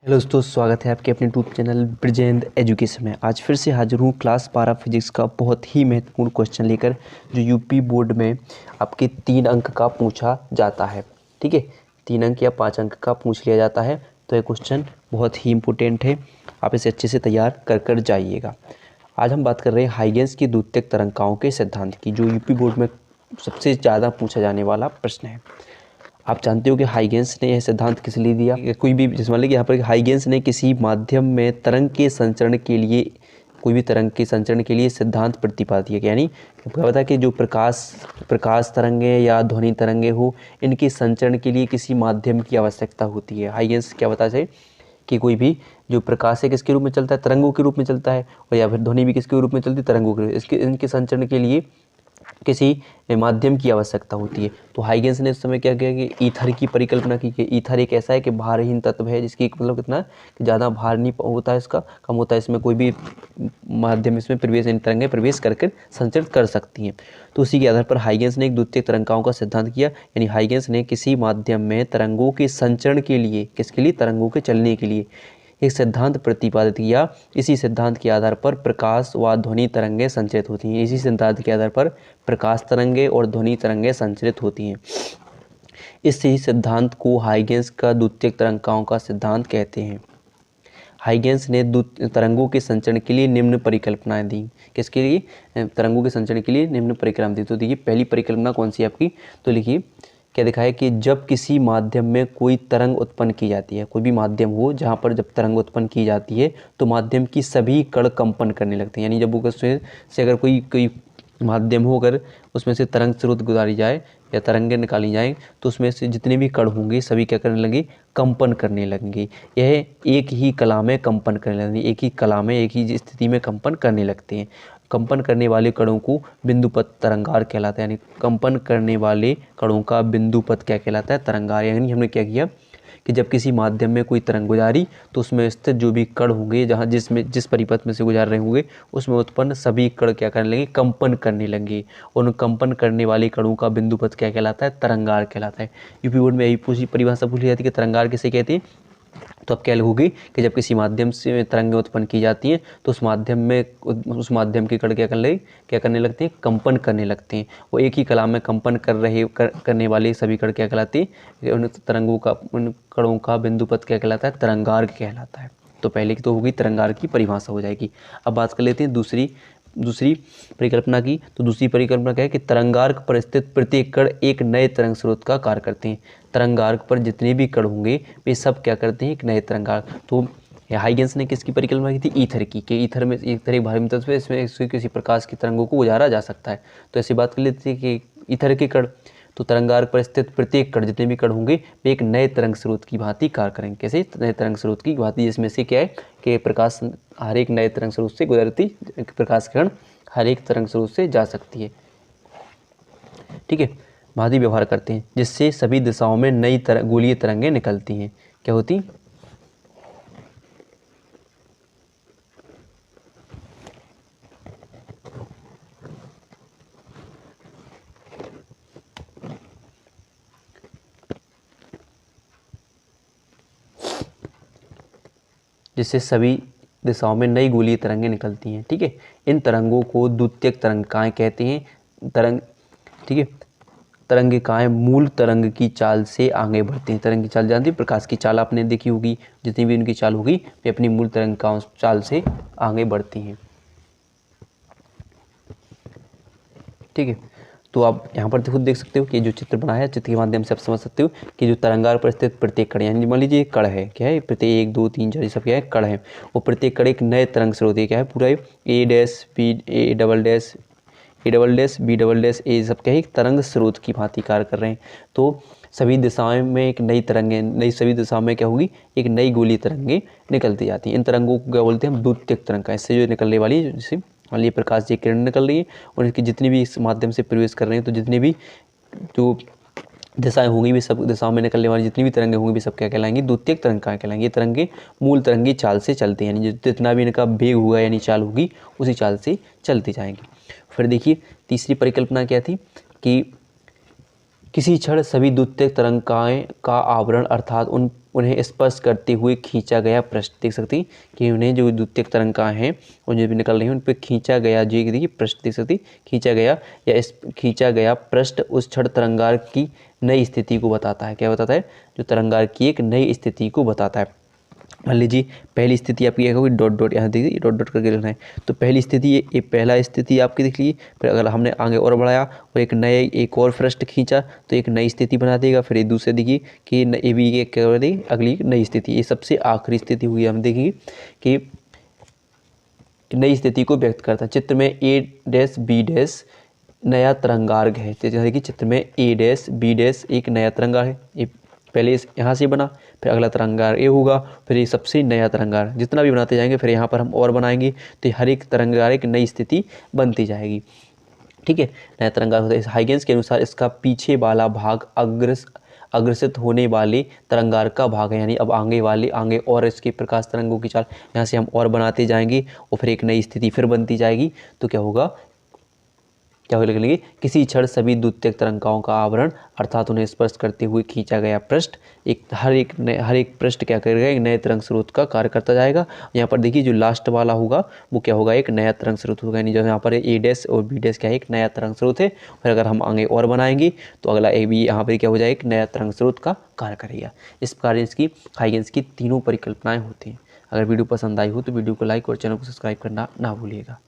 Hello दोस्तों, स्वागत है आपके अपने यूट्यूब चैनल ब्रिजेंद्र एजुकेशन में। आज फिर से हाजिर हूँ क्लास 12 फिजिक्स का बहुत ही महत्वपूर्ण क्वेश्चन लेकर, जो यूपी बोर्ड में आपके 3 अंक का पूछा जाता है। ठीक है, 3 अंक या 5 अंक का पूछ लिया जाता है। तो ये क्वेश्चन बहुत ही इंपॉर्टेंट है, आप इसे अच्छे से तैयार कर जाइएगा। आज हम बात कर रहे हैं हाइगेंस की द्वितीयक तरंगाओं के सिद्धांत की, जो यूपी बोर्ड में सबसे ज़्यादा पूछा जाने वाला प्रश्न है। आप जानते हो कि हाइगेंस ने यह सिद्धांत किस लिए दिया? कोई भी जैसे मान लीजिए यहाँ पर हाइगेंस ने किसी माध्यम में तरंग के संचरण के लिए, कोई भी तरंग के संचरण के लिए सिद्धांत प्रतिपादित किया। यानी क्या पता है कि जो प्रकाश तरंगे या ध्वनि तरंगे हो, इनके संचरण के लिए किसी माध्यम की आवश्यकता होती है। हाइगेंस क्या बताता है कि कोई भी जो प्रकाश है किसके रूप में चलता है? तरंगों के रूप में चलता है, और या फिर ध्वनि भी किसके रूप में चलती है? तरंगों के। इसके इनके संचरण के लिए किसी माध्यम की आवश्यकता होती है। तो हाइगेंस ने उस समय क्या किया कि ईथर की परिकल्पना की। ईथर एक ऐसा है कि भारहीन तत्व है, जिसकी मतलब कितना ज़्यादा भार नहीं होता है, इसका कम होता है, इसमें कोई भी माध्यम इसमें प्रवेश, इन तरंगें प्रवेश करके संचरित कर सकती हैं। तो उसी के आधार पर हाइगेंस ने एक द्वितीयक तरंगाओं का सिद्धांत किया। यानी हाइगेंस ने किसी माध्यम में तरंगों के संचरण के लिए, किसके लिए? तरंगों के चलने के लिए एक सिद्धांत प्रतिपादित किया। इसी सिद्धांत के आधार पर प्रकाश व ध्वनि तरंगें संचरित होती हैं। इसी सिद्धांत के आधार पर प्रकाश तरंगें और ध्वनि तरंगें संचरित होती हैं। इसी सिद्धांत को हाइगेंस का द्वितीयक तरंगाओं का सिद्धांत कहते हैं। हाइगेंस ने तरंगों के संचरण के लिए निम्न परिकल्पनाएं दी। किसके लिए? तरंगों के संचरण के लिए निम्न परिकल्पना दी। तो देखिए, पहली परिकल्पना कौन सी है आपकी? तो लिखिए, क्या दिखा है कि जब किसी माध्यम में कोई तरंग उत्पन्न की जाती है, कोई भी माध्यम हो जहाँ पर जब तरंग उत्पन्न की जाती है, तो माध्यम की सभी कण कंपन करने लगते हैं। यानी जब वो से अगर कोई माध्यम हो, अगर उसमें से तरंग स्रोत गुजारी जाए या तरंगें निकाली जाएँ, तो उसमें से जितने भी कण होंगे सभी क्या करने लगेंगे? कंपन करने लगेंगे। यह एक ही कला में कंपन करने लगेंगे, एक ही कला में, एक ही स्थिति में कंपन करने लगते हैं। कंपन करने वाले कणों को बिंदुपथ तरंगार कहलाता है। यानी कंपन करने वाले कणों का बिंदुपथ क्या कहलाता है? तरंगार। यानी हमने क्या किया कि जब किसी माध्यम में कोई तरंग गुजारी, तो उसमें स्थित जो भी कण होंगे, जहाँ जिस परिपथ में से गुजार रहे होंगे, उसमें उत्पन्न सभी कण क्या करने लगेंगे? कंपन करने लगेंगे। और उन कंपन करने वाले कणों का बिंदुपथ क्या कहलाता है? तरंगार कहलाता है। यूपी बोर्ड में यही पूरी परिभाषा पूछी जाती है कि तरंगार किसे कहते हैं। तो अब क्या लिखोगे कि जब किसी माध्यम से तरंगें उत्पन्न की जाती हैं, तो उस माध्यम के कण क्या करने लगते हैं? कंपन करने लगते हैं। वो एक ही कला में कंपन करने वाले सभी कण क्या कहलाते हैं? उन कणों का बिंदुपथ क्या कहलाता है? तरंगार्ग कहलाता है। तो पहले की तो होगी तरंगार्ग की परिभाषा हो जाएगी। अब बात कर लेते हैं दूसरी परिकल्पना की। तो दूसरी परिकल्पना क्या है कि तरंगार्ग पर स्थित प्रत्येक कण एक नए तरंग स्रोत का कार्य करते हैं। तरंगार्ग पर जितने भी कण होंगे, वे सब क्या करते हैं? एक नए तरंगार्ग। तो हाइगेंस ने किसकी परिकल्पना की थी? ईथर की। कि ईथर में एक तरह भारी तत्व है, इसमें किसी प्रकाश की तरंगों को गुजारा जा सकता है। तो ऐसी बात कर लेते हैं कि ईथर के कण, तो तरंगार्ग पर स्थित प्रत्येक कण, जितने भी कण होंगे, वे एक नए तरंग स्रोत की भांति कार्य करेंगे। कैसे? नए तरंग स्रोत की भांति, जिसमें से क्या है कि प्रकाश हर एक नए तरंग स्रोत से गुजरती, प्रकाश किरण हर एक तरंग स्रोत से जा सकती है। ठीक है, भांति व्यवहार करते हैं, जिससे सभी दिशाओं में नई गोलीय तरंगें निकलती हैं। क्या होती? जिससे सभी दिशाओं में नई गोलीय तरंगें निकलती हैं। ठीक है, इन तरंगों को द्वितीयक तरंगिकाएं कहते हैं। ठीक है, तरंगिकाएं मूल तरंग की चाल से आगे बढ़ती हैं। तरंग की चाल जानती है, प्रकाश की चाल आपने देखी होगी, जितनी भी उनकी चाल होगी वे अपनी मूल तरंगिकाओं चाल से आगे बढ़ती हैं। ठीक है, तो आप यहाँ पर खुद देख सकते हो कि जो चित्र बना है, चित्र के माध्यम से आप समझ सकते हो कि जो तरंगार पर स्थित प्रत्येक कण, यानी मान लीजिए कण है, क्या है? प्रत्येक 1 2 3 4 सब क्या है? कण है। वो प्रत्येक कण एक नए तरंग स्रोत है। क्या है? पूरा A dash B A double dash B double dash A सब क्या है? एक तरंग स्रोत की भांति कार्य कर रहे हैं। तो सभी दिशाओं में एक नई तरंगें, सभी दिशाओं में क्या होगी? एक नई गोली तरंगें निकलती जाती हैं। इन तरंगों को क्या बोलते हैं? हम द्वितीयक तरंग का। इससे जो निकलने वाली, जैसे मान लीजिए प्रकाश की किरण निकल रही है, और इसकी जितनी भी इस माध्यम से प्रवेश कर रहे हैं, तो जितनी भी जो दिशाएं होंगी, भी सब दिशाओं में निकलने वाली जितनी भी तरंगें होंगी, भी सब क्या कहलाएंगी? द्वितीयक तरंगिकाएं कहलाएंगी। ये तरंगे मूल तरंगी चाल से चलती हैं, यानी जितना भी इनका वेग होगा यानी चाल होगी, उसी चाल से चलती जाएंगी। फिर देखिए, तीसरी परिकल्पना क्या थी कि किसी क्षण सभी द्वितीयक तरंगाएं का आवरण अर्थात उन्हें स्पर्श करते हुए खींचा गया पृष्ठ। देख सकती कि उन्हें जो द्वितीयक तरंगाएं हैं और जो भी निकल रही हैं उन पर खींचा गया, जो देखिए पृष्ठ देख सकती, खींचा गया या इस खींचा गया पृष्ठ उस क्षण तरंगार की नई स्थिति को बताता है। क्या बताता है? जो तरंगार की एक नई स्थिति को बताता है। मान लीजिए पहली स्थिति आपकी क्या होगी, डॉट डॉट, यहाँ देखिए डॉट डॉट करके लिखना है। तो पहली स्थिति ये पहला स्थिति आपकी देख लीजिए, फिर अगर हमने आगे और बढ़ाया और एक और पृष्ठ खींचा तो एक नई स्थिति बना देगा। फिर एक दूसरे देखिए कि ये भी एक क्या कर देगी, अगली नई स्थिति, ये सबसे आखिरी स्थिति हुई। हम देखेंगे कि नई स्थिति को व्यक्त करता है। चित्र में ए डैश बी डैश नया तरंगार्घ है। देखिए चित्र में ए डैश बी डैश एक नया तरंगार्घ है। ये पहले यहाँ से बना, फिर अगला तरंगार ए होगा, फिर ये सबसे नया तरंगार, जितना भी बनाते जाएंगे फिर यहाँ पर हम और बनाएंगे तो हर एक तरंगार एक नई स्थिति बनती जाएगी। ठीक है, नया तरंगार होता है। हाइगेंस के अनुसार इसका पीछे वाला भाग अग्रसित होने वाले तरंगार का भाग है, यानी अब आगे और इसके प्रकाश तरंगों की चाल यहाँ से हम और बनाते जाएंगे और फिर एक नई स्थिति फिर बनती जाएगी। तो क्या होगा, क्या लिख लेंगे, किसी क्षण सभी द्वितीयक तरंगाओं का आवरण अर्थात उन्हें स्पर्श करते हुए खींचा गया पृष्ठ हर एक पृष्ठ क्या करेगा, एक नए तरंग स्रोत का कार्य करता जाएगा। यहाँ पर देखिए जो लास्ट वाला होगा वो क्या होगा, एक नया तरंग स्रोत होगा, यानी जो यहाँ पर ए डैश और बी डैश क्या है, एक नया तरंग स्रोत है। फिर अगर हम आगे और बनाएंगे तो अगला ए बी यहाँ पर क्या हो जाएगा, एक नया तरंग स्रोत का कार्य करेगा। इस प्रकार इसकी हाइगेंस की तीनों परिकल्पनाएं होती हैं। अगर वीडियो पसंद आई हो तो वीडियो को लाइक और चैनल को सब्सक्राइब करना ना भूलिएगा।